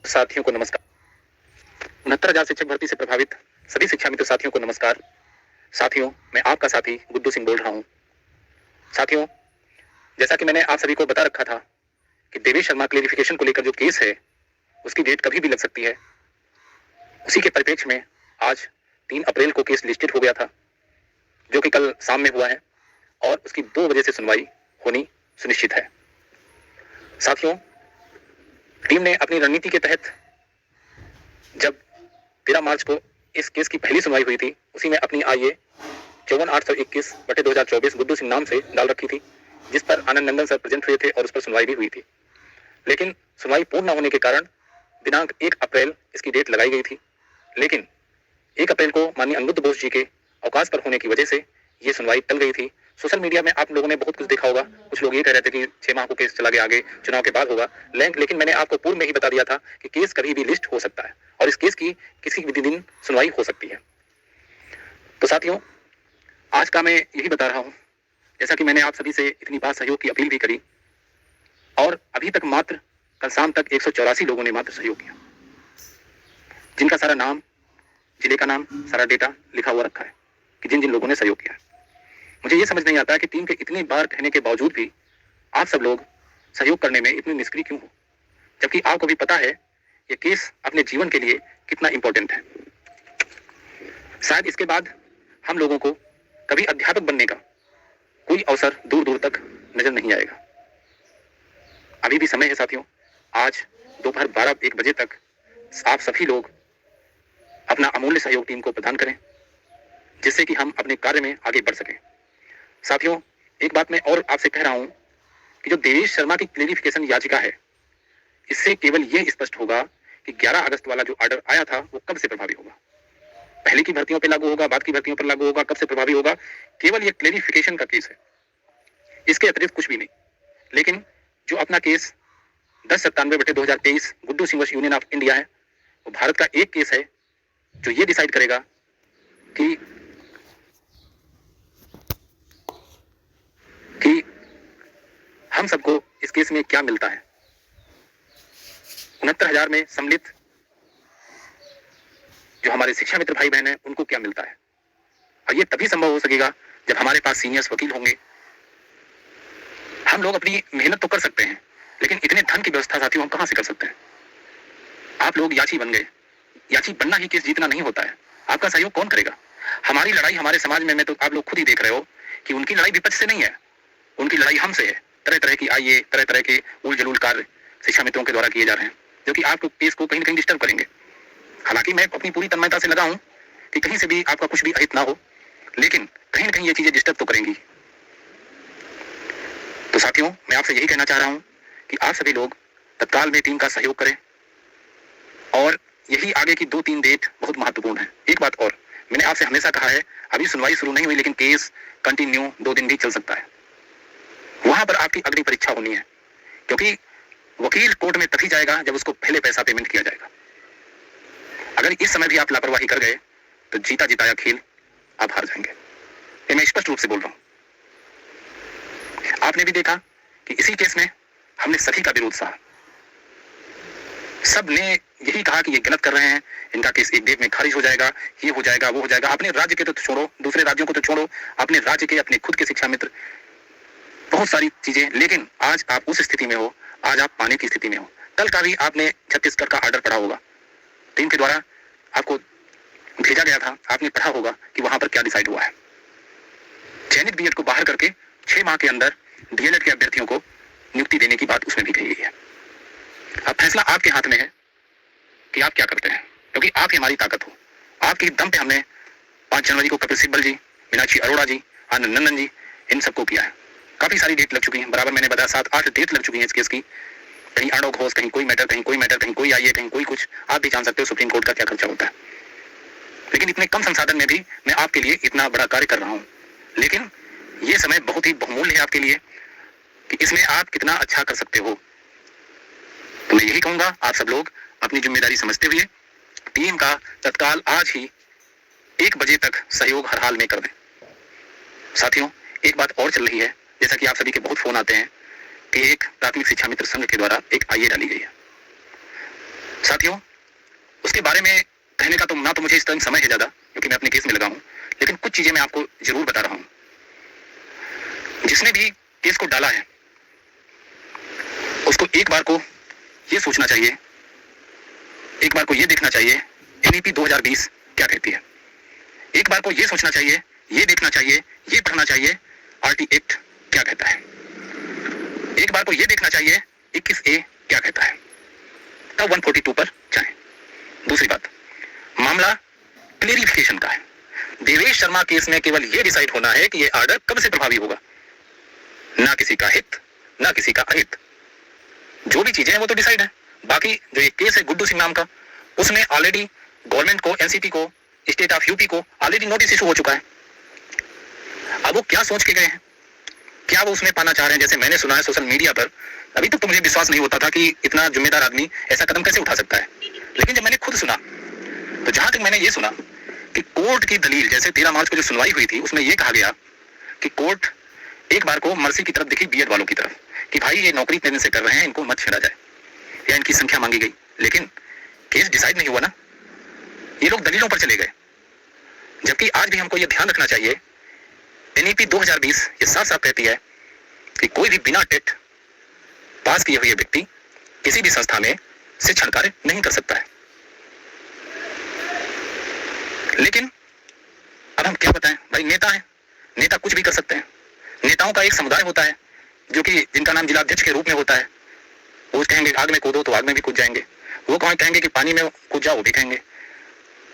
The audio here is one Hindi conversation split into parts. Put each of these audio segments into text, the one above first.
साथियों को नमस्कार। 69,000 शिक्षक भर्ती से प्रभावित सभी शिक्षा मित्र साथियों को नमस्कार। साथियों, मैं आपका साथी गुड्डू सिंह बोल रहा हूं। साथियों, जैसा कि मैंने आप सभी को बता रखा था कि देवेश शर्मा क्लेरिफिकेशन को लेकर जो केस है उसकी डेट कभी भी लग सकती है। उसी के परिप्रेक्ष्य में आज 3 अप्रैल को केस लिस्टेड हो गया था, जो कि कल शाम में हुआ है और उसकी 2 बजे से सुनवाई होनी सुनिश्चित है। साथियों, टीम ने अपनी रणनीति के तहत जब 13 मार्च को इस केस की पहली सुनवाई हुई थी, उसी में अपनी आईए 54,821/2024 गुड्डू सिंह नाम से डाल रखी थी, जिस पर आनंद नंदन सर प्रेजेंट हुए थे और उस पर सुनवाई भी हुई थी। लेकिन सुनवाई पूर्ण न होने के कारण दिनांक 1 अप्रैल इसकी डेट लगाई गई थी। लेकिन 1 अप्रैल को माननीय अनिरुद्ध बोस जी के अवकाश पर होने की वजह से ये सुनवाई टल गई थी। सोशल मीडिया में आप लोगों ने बहुत कुछ देखा होगा। कुछ लोग ये कह रहे थे कि 6 माह को केस चला गया, आगे चुनाव के बाद होगा। लेकिन मैंने आपको पूर्व में ही बता दिया था कि केस कभी भी लिस्ट हो सकता है और इस केस की किसी भी दिन सुनवाई हो सकती है। तो साथियों, आज का मैं यही बता रहा हूं, जैसा कि मैंने आप सभी से इतनी बार सहयोग की अपील भी करी और अभी तक मात्र कल शाम तक 184 लोगों ने मात्र सहयोग किया, जिनका सारा नाम, जिले का नाम, सारा डेटा लिखा हुआ रखा है कि जिन जिन लोगों ने सहयोग किया है। मुझे ये समझ नहीं आता है कि टीम के इतनी बार कहने के बावजूद भी आप सब लोग सहयोग करने में इतने निष्क्रिय क्यों हो, जबकि आपको भी पता है ये केस अपने जीवन के लिए कितना इंपॉर्टेंट है। शायद इसके बाद हम लोगों को कभी अध्यापक बनने का कोई अवसर दूर दूर तक नजर नहीं आएगा। अभी भी समय है साथियों। आज दोपहर 12-1 बजे तक आप सभी लोग अपना अमूल्य सहयोग टीम को प्रदान करें, जिससे कि हम अपने कार्य में आगे बढ़ सकें। साथियों, एक बात मैं और आपसे कह रहा हूं कि जो देवेश शर्मा की क्लेरिफिकेशन याचिका है, इससे केवल यह स्पष्ट होगा कि 11 अगस्त वाला जो ऑर्डर आया था वो कब से प्रभावी होगा। पहले की भर्तियों पर लागू होगा, बाद की भर्तियों पर लागू होगा, कब से प्रभावी होगा, केवल ये क्लेरिफिकेशन का केस है, इसके अतिरिक्त कुछ भी नहीं। लेकिन जो अपना case 1097/2023 Guddu Singh versus union of India है, वो भारत का एक केस है जो ये डिसाइड करेगा कि हम सबको इस केस में क्या मिलता है। 69,000 में सम्मिलित जो हमारे शिक्षा मित्र भाई बहन हैं, उनको क्या मिलता है। और ये तभी संभव हो सकेगा जब हमारे पास सीनियर्स वकील होंगे। हम लोग अपनी मेहनत तो कर सकते हैं, लेकिन इतने धन की व्यवस्था साथियों हम कहां से कर सकते हैं। आप लोग याची बन गए। याची बनना ही केस जीतना नहीं होता है। आपका सहयोग कौन करेगा। हमारी लड़ाई हमारे समाज में तो आप लोग खुद ही देख रहे हो कि उनकी लड़ाई विपक्ष से नहीं है, उनकी लड़ाई हमसे है। तरह तरह की आईए, तरह तरह के उल जलूल कार्य शिक्षा मित्रों के द्वारा किए जा रहे हैं, जो कि आपको केस को कहीं न कहीं डिस्टर्ब करेंगे। हालांकि मैं अपनी पूरी तन्मयता से लगा हूं कि कहीं से भी आपका कुछ भी अहित ना हो, लेकिन कहीं न कहीं ये चीजें डिस्टर्ब तो करेंगी। तो साथियों, मैं आपसे यही कहना चाह रहा हूं कि आप सभी लोग तत्काल में टीम का सहयोग करें और यही आगे की 2-3 डेट बहुत महत्वपूर्ण है। एक बात और, मैंने आपसे हमेशा कहा है, अभी सुनवाई शुरू नहीं हुई, लेकिन केस कंटिन्यू 2 दिन भी चल सकता है। वहां पर आपकी अग्नि परीक्षा होनी है, क्योंकि वकील कोर्ट में तभी जाएगा जब उसको पहले पैसा पेमेंट किया जाएगा। अगर इस समय भी आप लापरवाही कर गए तो जीता जिताया खेल आप हार जाएंगे। ये मैं स्पष्ट रूप से बोल रहा हूं। आपने भी देखा कि इसी केस में हमने सभी का विरोध सहा। सब ने यही कहा कि ये गलत कर रहे हैं, इनका केस एक डेट में खारिज हो जाएगा, ये हो जाएगा, वो हो जाएगा। अपने राज्य के तो छोड़ो, दूसरे राज्यों को तो छोड़ो, अपने राज्य के, अपने खुद के शिक्षा मित्र, बहुत सारी चीजें। लेकिन आज आप उस स्थिति में हो, आज आप पाने की स्थिति में हो। कल का भी आपने छत्तीसगढ़ का ऑर्डर पढ़ा होगा, टीम के द्वारा आपको भेजा गया था, आपने पढ़ा होगा कि वहां पर क्या डिसाइड हुआ है। चयनित बीएड को बाहर करके 6 माह के अंदर डीएलएड के अभ्यर्थियों को नियुक्ति देने की बात उसमें भी कही गई है। अब फैसला आपके हाथ में है कि आप क्या करते हैं, क्योंकि आप ही हमारी ताकत हो। आपके दम पे हमने 5 जनवरी को कपिल सिब्बल जी, मीनाक्षी अरोड़ा जी, आनंद नंदन जी, इन सबको किया है। काफी सारी डेट लग चुकी है, बराबर मैंने बताया 7-8 डेट लग चुकी है इस केस की। कहीं अड़ो घोष, कहीं कोई मैटर, कहीं कोई मैटर, कहीं कोई आइए, कहीं कोई कुछ। आप भी जान सकते हो सुप्रीम कोर्ट का क्या खर्चा होता है। लेकिन इतने कम संसाधन में भी मैं आपके लिए इतना बड़ा कार्य कर रहा हूं। लेकिन ये समय बहुत ही बहुमूल्य है आपके लिए कि इसमें आप कितना अच्छा कर सकते हो। तो मैं यही कहूंगा, आप सब लोग अपनी जिम्मेदारी समझते हुए टीम का तत्काल आज ही 1 बजे तक सहयोग हर हाल में कर दें। साथियों, एक बात और चल रही है, जैसा कि आप सभी के बहुत फोन आते हैं कि एक प्राथमिक शिक्षा मित्र संघ के द्वारा एक आईए डाली गई है। साथियों, उसके बारे में कहने का तो ना तो मुझे इस टाइम समय है ज्यादा, क्योंकि मैं अपने केस में लगा हूं, लेकिन कुछ चीजें मैं आपको जरूर बता रहा हूं। जिसने भी केस को डाला है उसको एक बार को ये सोचना चाहिए, एक बार को ये देखना चाहिए एनईपी 2020 क्या कहती है। एक बार को ये सोचना चाहिए, ये देखना चाहिए, ये पढ़ना चाहिए आरटी एक्ट क्या कहता है। एक बार को ये देखना चाहिए 21A क्या कहता है, तब 142 पर जाएं। दूसरी बात, मामला क्लेरिफिकेशन का है। देवेश शर्मा केस में केवल यह डिसाइड होना है कि यह ऑर्डर कब से प्रभावी होगा, ना किसी का हित ना किसी का अहित। जो भी चीजें हैं वो तो डिसाइड है। बाकी जो एक केस है गुड्डू सिंह नाम का, उसमें ऑलरेडी गवर्नमेंट को, एनसीपी को, स्टेट ऑफ यूपी को ऑलरेडी नोटिस इशू हो चुका है। अब वो क्या सोच के गए हैं, क्या वो उसमें पाना चाह रहे हैं? जैसे मैंने सुना है सोशल मीडिया पर, अभी तक तो मुझे विश्वास नहीं होता था कि इतना जिम्मेदार आदमी ऐसा कदम कैसे उठा सकता है, लेकिन जब मैंने खुद सुना तो जहां तक मैंने ये सुना कि कोर्ट की दलील, जैसे 13 मार्च को जो सुनवाई हुई थी उसमें यह कहा गया कि कोर्ट एक बार को मर्सी की तरफ देखी, बीएड वालों की तरफ, कि भाई ये नौकरी इतने दिन से कर रहे हैं, इनको मत छेड़ा जाए, या इनकी संख्या मांगी गई, लेकिन केस डिसाइड नहीं हुआ ना, ये लोग दलीलों पर चले गए। जबकि आज भी हमको ये ध्यान रखना चाहिए, एनईपी 2020 ये साफ साफ कहती है कि कोई भी बिना टेट पास किए हुए व्यक्ति किसी भी संस्था में शिक्षण कार्य नहीं कर सकता है। लेकिन अब हम क्या बताएं, भाई नेता है, नेता कुछ भी कर सकते हैं। नेताओं का एक समुदाय होता है जो कि जिनका नाम जिलाध्यक्ष के रूप में होता है। वो कहेंगे आग में कूदो तो आग में भी कूद जाएंगे, वो कहेंगे कि पानी में कूद जाओ, वो भी कहेंगे।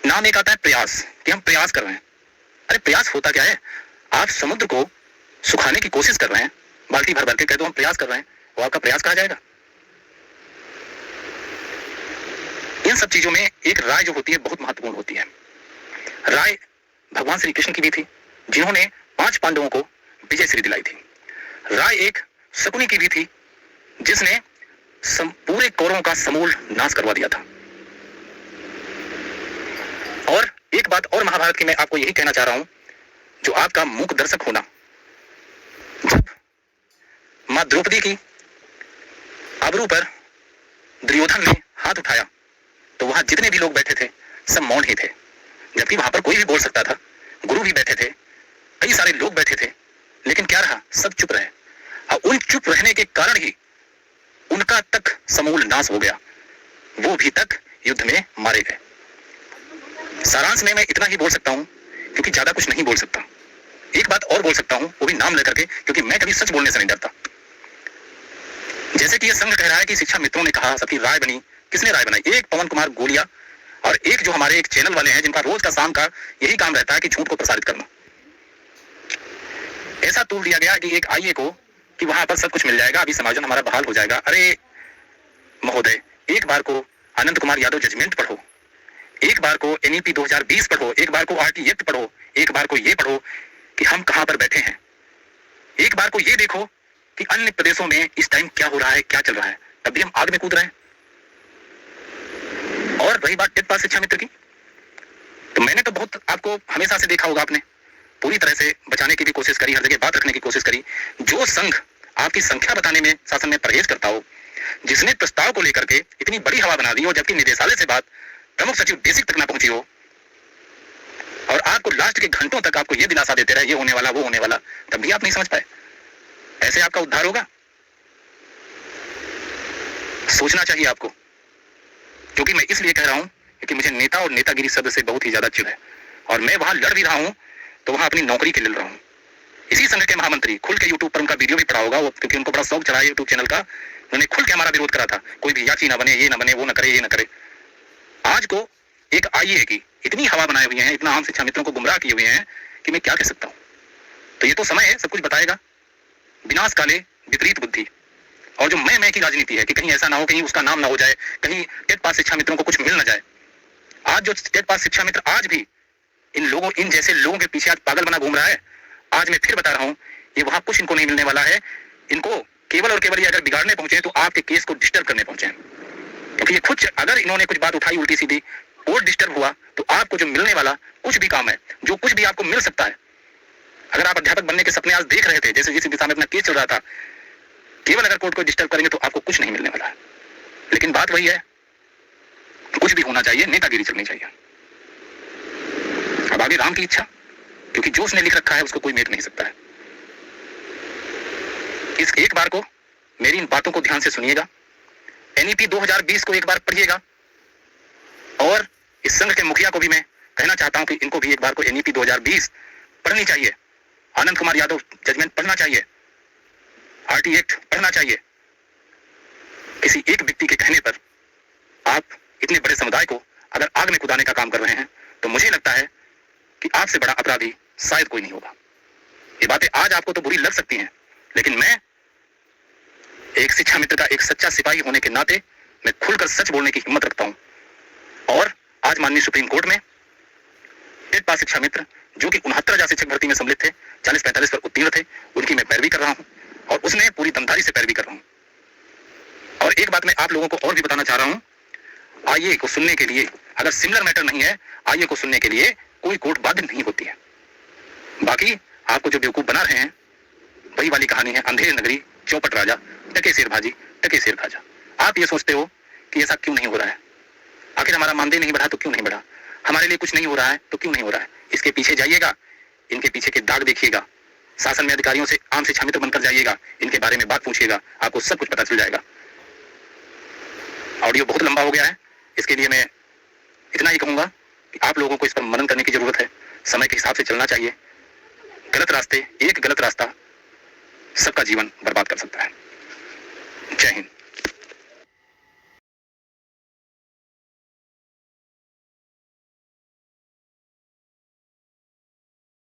नाम एक आता है प्रयास, कि हम प्रयास कर रहे हैं। अरे प्रयास होता क्या है? आप समुद्र को सुखाने की कोशिश कर रहे हैं, बाल्टी भर भर के कह दो हम प्रयास कर रहे हैं, वो आपका प्रयास कहा जाएगा? इन सब चीजों में एक राय जो होती है बहुत महत्वपूर्ण होती है। राय भगवान श्री कृष्ण की भी थी, जिन्होंने 5 पांडवों को विजय श्री दिलाई थी। राय एक शकुनी की भी थी, जिसने पूरे कौरवों का समूल नाश करवा दिया था। और एक बात और महाभारत की मैं आपको यही कहना चाह रहा हूं, जो आपका मूक दर्शक होना, जब मां द्रौपदी की आबरू पर दुर्योधन ने हाथ उठाया तो वहां जितने भी लोग बैठे थे सब मौन ही थे, जबकि वहां पर कोई भी बोल सकता था, गुरु भी बैठे थे, कई सारे लोग बैठे थे, लेकिन क्या रहा? सब चुप रहे। और उन चुप रहने के कारण ही उनका तक समूल नाश हो गया, वो भी तक युद्ध में मारे गए। सारांश में मैं इतना ही बोल सकता हूं, क्योंकि ज्यादा कुछ नहीं बोल सकता। एक बात और बोल सकता हूं, वो भी नाम लेकर के, क्योंकि मैं कभी सच बोलने से नहीं डरता। जैसे कि ये संघ कह रहा है कि शिक्षा मित्रों ने कहा, सबकी राय बनी। किसने राय बनाई? एक पवन कुमार गोलिया और एक जो हमारे एक चैनल वाले हैं, जिनका रोज का शाम का यही काम रहता है कि झूठ को प्रसारित करना। ऐसा तोड़ दिया गया कि एक आईए को कि वहां पर सब कुछ मिल जाएगा, अभी समाजन हमारा बहाल हो जाएगा। अरे महोदय, एक बार को आनंद कुमार यादव जजमेंट पढ़ो, एक बार को एनईपी 2020 पढ़ो, एक बार को आरटी एक्ट पढ़ो, एक बार को ये पढ़ो कि हम कहां पर बैठे हैं, एक बार को ये देखो कि अन्य प्रदेशों में इस टाइम क्या हो रहा है, क्या चल रहा है, तब भी हम आग में कूद रहे हैं। और रही बात टेट पास शिक्षा मित्र की, तो मैंने तो बहुत आपको हमेशा से देखा होगा, आपने पूरी तरह से बचाने की भी कोशिश करी, हर जगह बात रखने की कोशिश करी। जो संघ आपकी संख्या बताने में शासन में परहेज करता हो, जिसने प्रस्ताव को लेकर के इतनी बड़ी हवा बना दी हो, जबकि निदेशालय से बात प्रमुख सचिव बेसिक तक ना पहुंची हो, और आपको लास्ट के घंटों तक आपको यह दिलासा देते रहे ये होने वाला वो होने वाला, तब भी आप नहीं समझ पाए। ऐसे आपका उद्धार होगा? सोचना चाहिए आपको। क्योंकि मैं इसलिए कह रहा हूं कि मुझे नेता और नेतागिरी शब्द से बहुत ही ज्यादा चिढ़ है, और मैं वहां लड़ भी रहा हूं तो वहां अपनी नौकरी के लिए लड़ रहा हूं। इसी संघ के महामंत्री खुल के यूट्यूब पर, उनका वीडियो भी पड़ा होगा, वो क्योंकि उनको बड़ा शौक चढ़ा है यूट्यूब चैनल का, उन्होंने खुल के हमारा विरोध करा था, कोई भी याची ना बने, ये ना बने, वो ना करे, ये ना करे। आज को एक आईए की इतनी हवा बनाए हुए हैं, इतना आम शिक्षा मित्रों को गुमराह किए हुए हैं कि मैं क्या कह सकता हूं। तो ये तो समय है, सब कुछ बताएगा। विनाश काले विपरीत बुद्धि, और जो मैं की राजनीति है कि कहीं ऐसा ना हो, कहीं उसका नाम ना हो जाए, कहीं टेट पास शिक्षा मित्रों को कुछ मिल ना जाए। आज जो टेट पास शिक्षा मित्र आज भी इन जैसे लोगों के पीछे आज पागल बना घूम रहा है, आज मैं फिर बता रहा हूं, ये वहां कुछ इनको नहीं मिलने वाला है। इनको केवल और केवल ये अगर बिगाड़ने पहुंचे तो आपके केस को डिस्टर्ब करने पहुंचे, क्योंकि ये खुद अगर इन्होंने कुछ बात उठाई उल्टी सीधी और डिस्टर्ब हुआ तो आपको जो मिलने वाला कुछ भी काम है, जो कुछ भी आपको मिल सकता है, अगर आप अध्यापक बनने के सपने आज देख रहे थे, जैसे जिस दिशा में अपना केस चल रहा था, केवल अगर कोर्ट को डिस्टर्ब करेंगे तो आपको कुछ नहीं मिलने वाला है। लेकिन बात वही है, कुछ भी होना चाहिए, नेतागिरी चलनी चाहिए। अब आगे राम की इच्छा, क्योंकि जो उसने लिख रखा है उसको कोई मेट नहीं सकता है। इस एक बार को मेरी इन बातों को ध्यान से सुनिएगा, एनईपी 2020 को एक बार पढ़िएगा, और इस संघ के मुखिया को भी मैं कहना चाहता हूं कि इनको भी एक बार को एनईपी 2020 पढ़नी चाहिए। आनंद कुमार यादव जजमेंट पढ़ना चाहिए, आरटी एक्ट पढ़ना चाहिए। किसी एक व्यक्ति के कहने पर आप इतने बड़े समुदाय को अगर आग में कुदाने का काम कर रहे हैं तो मुझे लगता है कि आपसे बड़ा अपराधी शायद कोई नहीं होगा। ये बातें आज आपको तो बुरी लग सकती हैं, लेकिन मैं एक शिक्षा मित्र का एक सच्चा सिपाही होने के नाते मैं खुलकर सच बोलने की हिम्मत रखता हूं। और आज माननीय सुप्रीम कोर्ट में टेट पास शिक्षा मित्र जो कि 69,000 शिक्षक भर्ती में सम्मिलित थे, 40-45 पर उत्तीर्ण थे, उनकी मैं पैरवी कर रहा हूं और उसमें पूरी दमदारी से पैरवी कर रहा हूं। और एक बात मैं आप लोगों को और भी बताना चाह रहा हूं, आईए को सुनने के लिए अगर सिमिलर मैटर नहीं है, आईए को सुनने के लिए कोई कोर्ट बाध्य नहीं होती है। बाकी आपको जो बेवकूफ बना रहे हैं वही वाली कहानी है, अंधेर नगरी चौपट राजा, टके शेर भाजी टके शेर खाजा। आप ये सोचते हो कि ऐसा क्यों नहीं हो रहा है, आखिर हमारा मानदेय नहीं बढ़ा तो क्यों नहीं बढ़ा, हमारे लिए कुछ नहीं हो रहा है तो क्यों नहीं हो रहा है। इसके पीछे जाइएगा, इनके पीछे के दाग देखिएगा, शासन में अधिकारियों से आम शिक्षा मित्र बनकर जाइएगा, इनके बारे में बात पूछिएगा, आपको सब कुछ पता चल जाएगा। ऑडियो बहुत लंबा हो गया है, इसके लिए मैं इतना ही कहूंगा कि आप लोगों को इस पर मनन करने की जरूरत है, समय के हिसाब से चलना चाहिए। गलत रास्ते, एक गलत रास्ता सबका जीवन बर्बाद कर सकता है। जय हिंद।